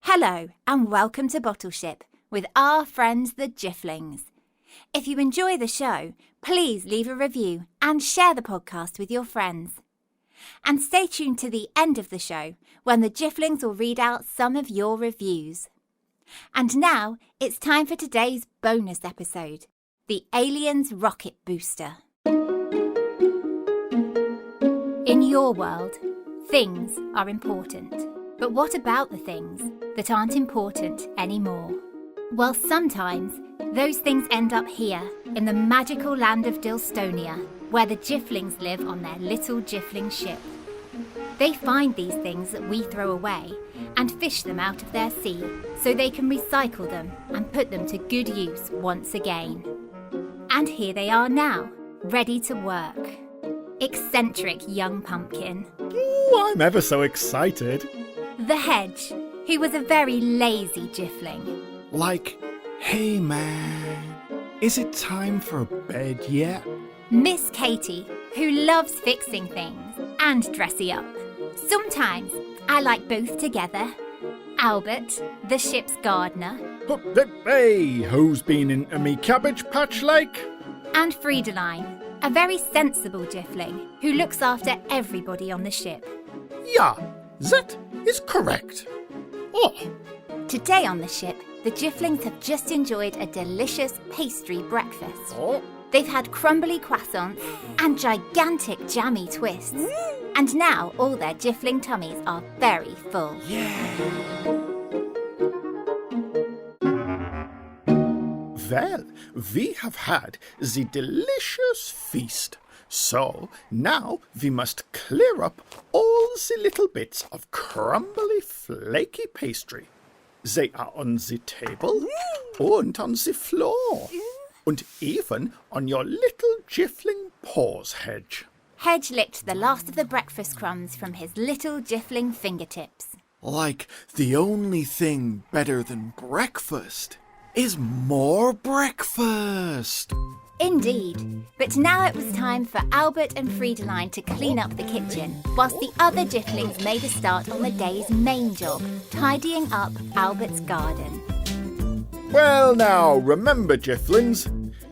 Hello and welcome to Bottleship with our friends the Jifflings. If you enjoy the show, please leave a review and share the podcast with your friends. And stay tuned to the end of the show when the Jifflings will read out some of your reviews. And now it's time for today's bonus episode, the Aliens Rocket Booster. In your world, things are important. But what about the things that aren't important anymore? Well, sometimes those things end up here in the magical land of Dilstonia, where the Jifflings live on their little Jiffling ship. They find these things that we throw away and fish them out of their sea so they can recycle them and put them to good use once again. And here they are now, ready to work. Eccentric young pumpkin. Ooh, I'm ever so excited. The Hedge, who was a very lazy Jiffling. Like, hey man, is it time for bed yet? Miss Katy, who loves fixing things and dressing up. Sometimes I like both together. Albert, the ship's gardener. Hey, who's been into me cabbage patch like? And Freidaline, a very sensible Jiffling who looks after everybody on the ship. Yeah, that is correct. Oh. Today on the ship, the Jifflings have just enjoyed a delicious pastry breakfast. Oh. They've had crumbly croissants and gigantic jammy twists. And now all their Jiffling tummies are very full. Yeah. Well, we have had the delicious feast. So now we must clear up all the little bits of crumbly, flaky pastry. They are on the table and on the floor, and even on your little Jiffling paws, Hedge. Hedge licked the last of the breakfast crumbs from his little Jiffling fingertips. Like the only thing better than breakfast is more breakfast. Indeed, but now it was time for Albert and Freidaline to clean up the kitchen, whilst the other Jifflings made a start on the day's main job, tidying up Albert's garden. Well now, remember Jifflings,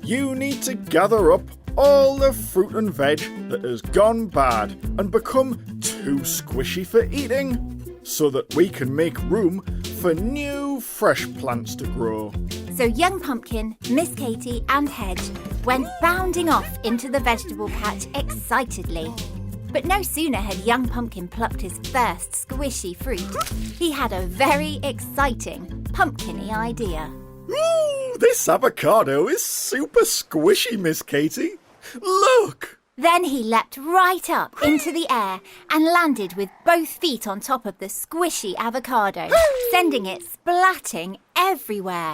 you need to gather up all the fruit and veg that has gone bad and become too squishy for eating, so that we can make room for new fresh plants to grow. So young Pumpkin, Miss Katy and Hedge went bounding off into the vegetable patch excitedly. But no sooner had young Pumpkin plucked his first squishy fruit, he had a very exciting pumpkin-y idea. Ooh, this avocado is super squishy, Miss Katy. Look! Then he leapt right up into the air and landed with both feet on top of the squishy avocado, sending it splatting everywhere.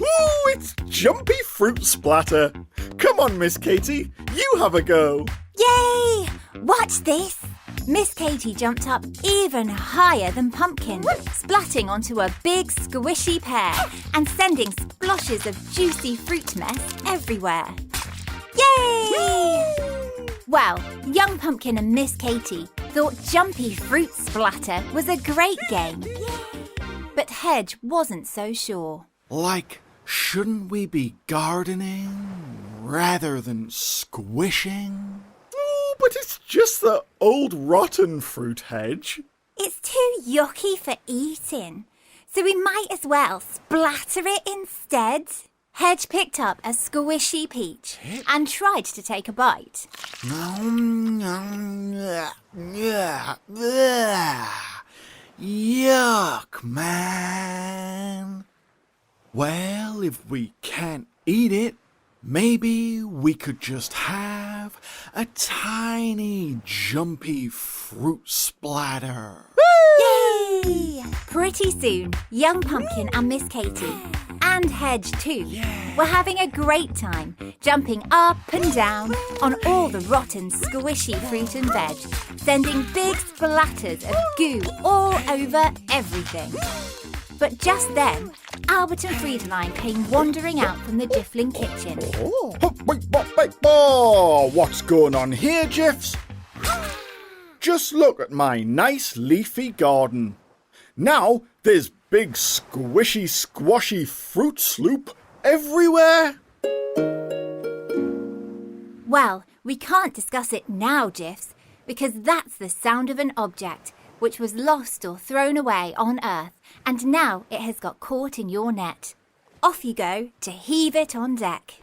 Ooh, it's jumpy fruit splatter. Come on, Miss Katy, you have a go. Yay! Watch this! Miss Katy jumped up even higher than Pumpkin, splatting onto a big squishy pear and sending splashes of juicy fruit mess everywhere. Yay! Well, young Pumpkin and Miss Katy thought jumpy fruit splatter was a great game. But Hedge wasn't so sure. Like, shouldn't we be gardening rather than squishing? Oh, but it's just the old rotten fruit, Hedge. It's too yucky for eating, so we might as well splatter it instead. Hedge picked up a squishy peach and tried to take a bite. Yuck, man. Well, if we can't eat it, maybe we could just have a tiny jumpy fruit splatter. Yay! Pretty soon, young Pumpkin and Miss Katy, and Hedge too, were having a great time, jumping up and down on all the rotten, squishy fruit and veg, sending big splatters of goo all over everything. But just then, Albert and Freidaline came wandering out from the Jiffling kitchen. What's going on here, Jiffs? Just look at my nice leafy garden. Now there's big squishy squashy fruit sloop everywhere? Well, we can't discuss it now, Jiffs, because that's the sound of an object which was lost or thrown away on Earth, and now it has got caught in your net. Off you go to heave it on deck.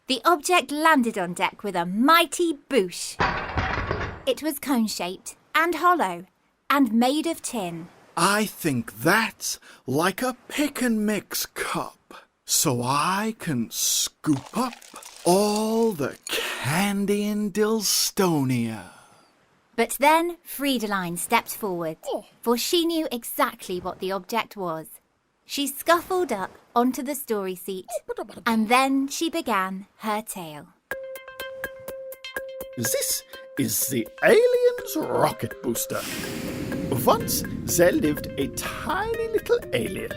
The object landed on deck with a mighty boosh. It was cone-shaped and hollow and made of tin. I think that's like a pick and mix cup, so I can scoop up all the candy in Dilstonia. But then Freidaline stepped forward, for she knew exactly what the object was. She scuffled up onto the story seat, and then she began her tale. This is the alien's rocket booster. Once there lived a tiny little alien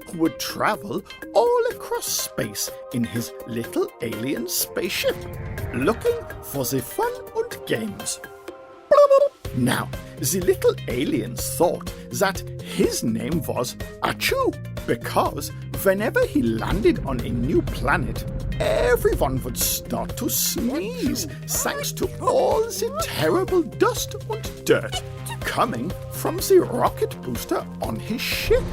who would travel all across space in his little alien spaceship, looking for the fun and games. Now, the little aliens thought that his name was Achoo, because whenever he landed on a new planet, everyone would start to sneeze thanks to all the terrible dust and dirt coming from the rocket booster on his ship.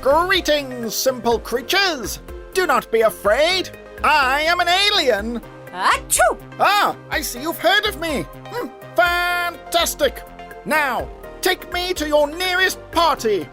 Greetings, simple creatures! Do not be afraid! I am an alien! Achoo! Ah, I see you've heard of me! Fantastic! Now, take me to your nearest party!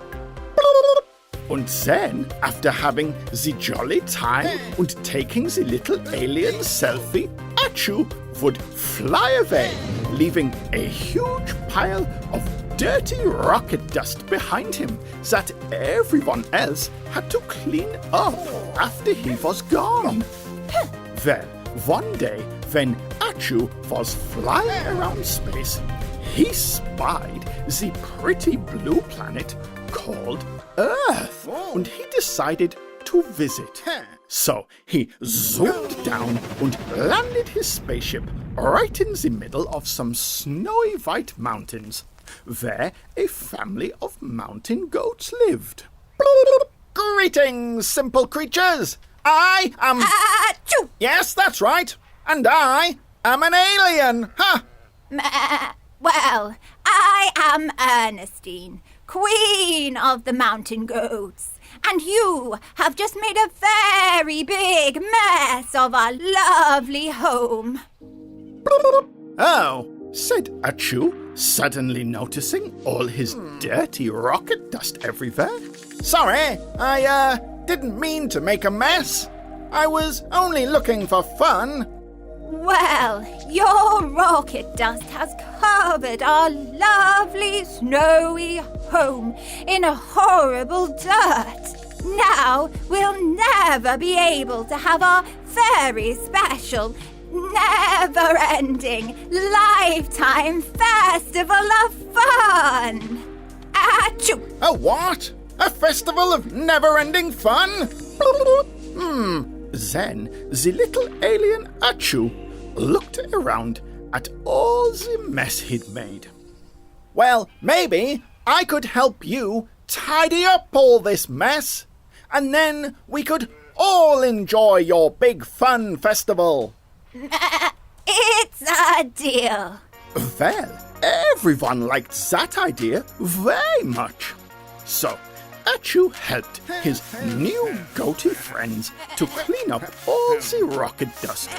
And then, after having the jolly time and taking the little alien selfie, Achoo would fly away, leaving a huge pile of dirty rocket dust behind him that everyone else had to clean up after he was gone. Well, one day, when Achoo was flying around space, he spied the pretty blue planet called Earth, and he decided to visit. So he zoomed down and landed his spaceship right in the middle of some snowy white mountains, where a family of mountain goats lived. Greetings, simple creatures! I am... Achoo! Yes, that's right. And I am an alien. Ha! Well, I am Ernestine, Queen of the Mountain Goats, and you have just made a very big mess of our lovely home. Oh, said Achoo, suddenly noticing all his dirty rocket dust everywhere. Sorry, I didn't mean to make a mess. I was only looking for fun. Well, your rocket dust has covered our lovely snowy home in a horrible dirt. Now we'll never be able to have our very special, never-ending, lifetime festival of fun. Achoo! A what? A festival of never-ending fun? Then the little alien Achoo looked around at all the mess he'd made. Well, maybe I could help you tidy up all this mess, and then we could all enjoy your big fun festival. It's a deal. Well, everyone liked that idea very much. So, Achoo helped his new goatee friends to clean up all the rocket dust.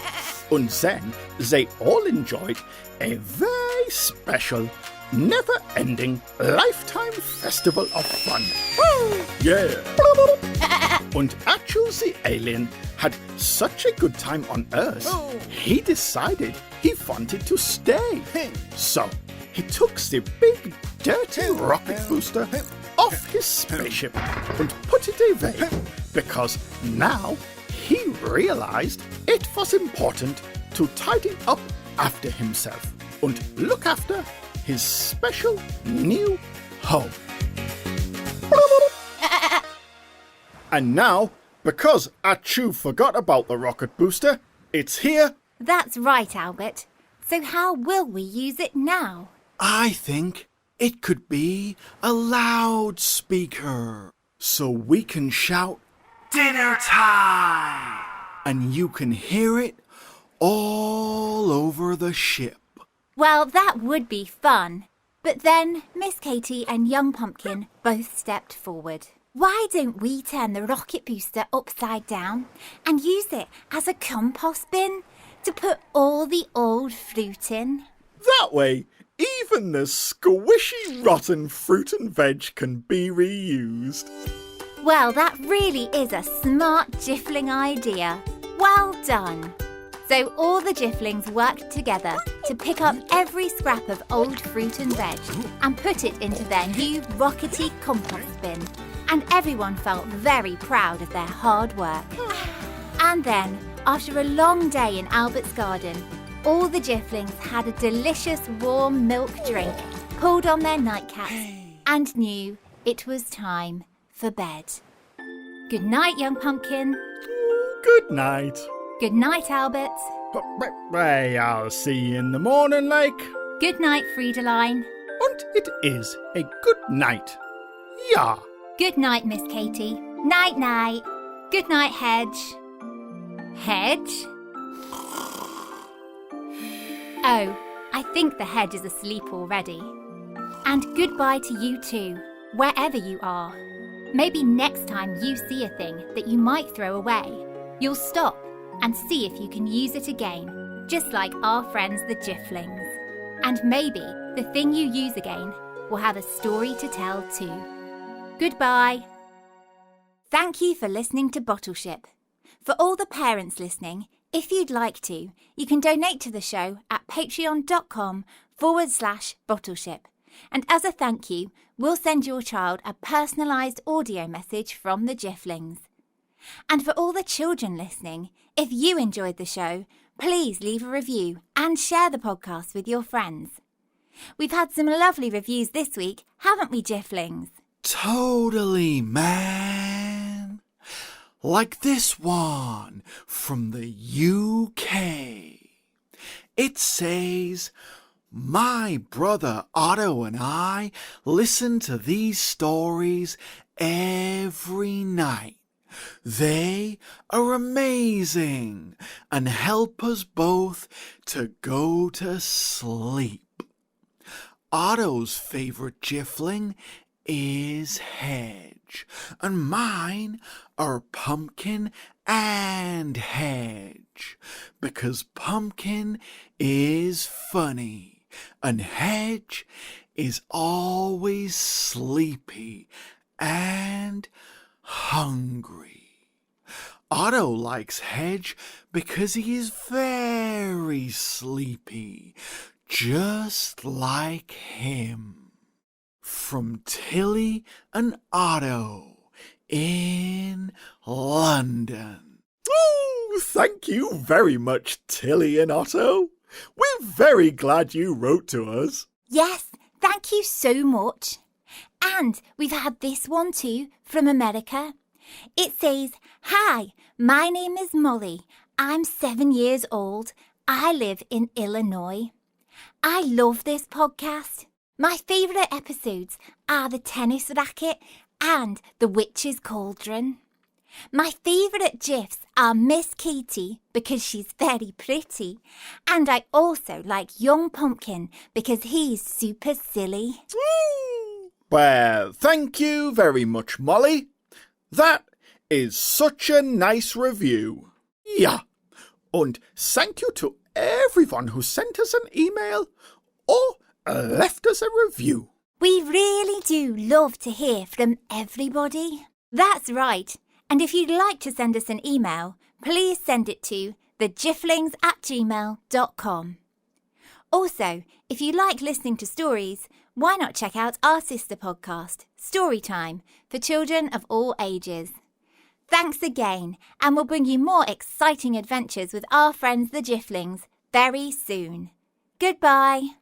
And then they all enjoyed a very special, never-ending, lifetime festival of fun. Woo! Yeah! And Achoo the alien had such a good time on Earth, he decided he wanted to stay. So he took the big, dirty rocket booster off his spaceship and put it away, because now he realized it was important to tidy up after himself and look after his special new home. And now, because Achoo forgot about the rocket booster, it's here. That's right, Albert. So how will we use it now? I think it could be a loudspeaker, so we can shout, "Dinner time!" And you can hear it all over the ship. Well, that would be fun. But then Miss Katy and Young Pumpkin both stepped forward. Why don't we turn the rocket booster upside down and use it as a compost bin to put all the old fruit in? That way, even the squishy rotten fruit and veg can be reused. Well, that really is a smart Jiffling idea. Well done. So all the Jifflings worked together to pick up every scrap of old fruit and veg and put it into their new rockety compost bin. And everyone felt very proud of their hard work. And then, after a long day in Albert's garden, all the Jifflings had a delicious warm milk drink, pulled on their nightcaps, and knew it was time for bed. Good night, Young Pumpkin. Good night. Good night, Albert. Hey, I'll see you in the morning, like. Good night, Freidaline. And it is a good night. Yeah. Good night, Miss Katy. Night-night. Good night, Hedge. Hedge? Oh, I think the hedge is asleep already. And goodbye to you too, wherever you are. Maybe next time you see a thing that you might throw away, you'll stop and see if you can use it again, just like our friends the Jifflings. And maybe the thing you use again will have a story to tell too. Goodbye. Thank you for listening to Bottleship. For all the parents listening, if you'd like to, you can donate to the show at patreon.com/Bottleship. And as a thank you, we'll send your child a personalised audio message from the Jifflings. And for all the children listening, if you enjoyed the show, please leave a review and share the podcast with your friends. We've had some lovely reviews this week, haven't we, Jifflings? Totally, man. Like this one from the UK. It says, "My brother Otto and I listen to these stories every night. They are amazing and help us both to go to sleep. Otto's favorite Jiffling is Hedge, and mine are Pumpkin and Hedge, because Pumpkin is funny and Hedge is always sleepy and hungry. Otto likes Hedge because he is very sleepy, just like him." From Tilly and Otto in London. Oh, thank you very much, Tilly and Otto. We're very glad you wrote to us. Yes, thank you so much. And we've had this one too from America. It says, "Hi, my name is Molly. I'm 7 years old. I live in Illinois. I love this podcast. My favourite episodes are the tennis racket and the witch's cauldron. My favourite GIFs are Miss Katy because she's very pretty, and I also like Young Pumpkin because he's super silly." Well, thank you very much, Molly. That is such a nice review. Yeah, and thank you to everyone who sent us an email or left us a review. We really do love to hear from everybody. That's right. And if you'd like to send us an email, please send it to thejifflings@gmail.com. Also, if you like listening to stories, why not check out our sister podcast, Storytime, for children of all ages. Thanks again, and we'll bring you more exciting adventures with our friends the Jifflings very soon. Goodbye.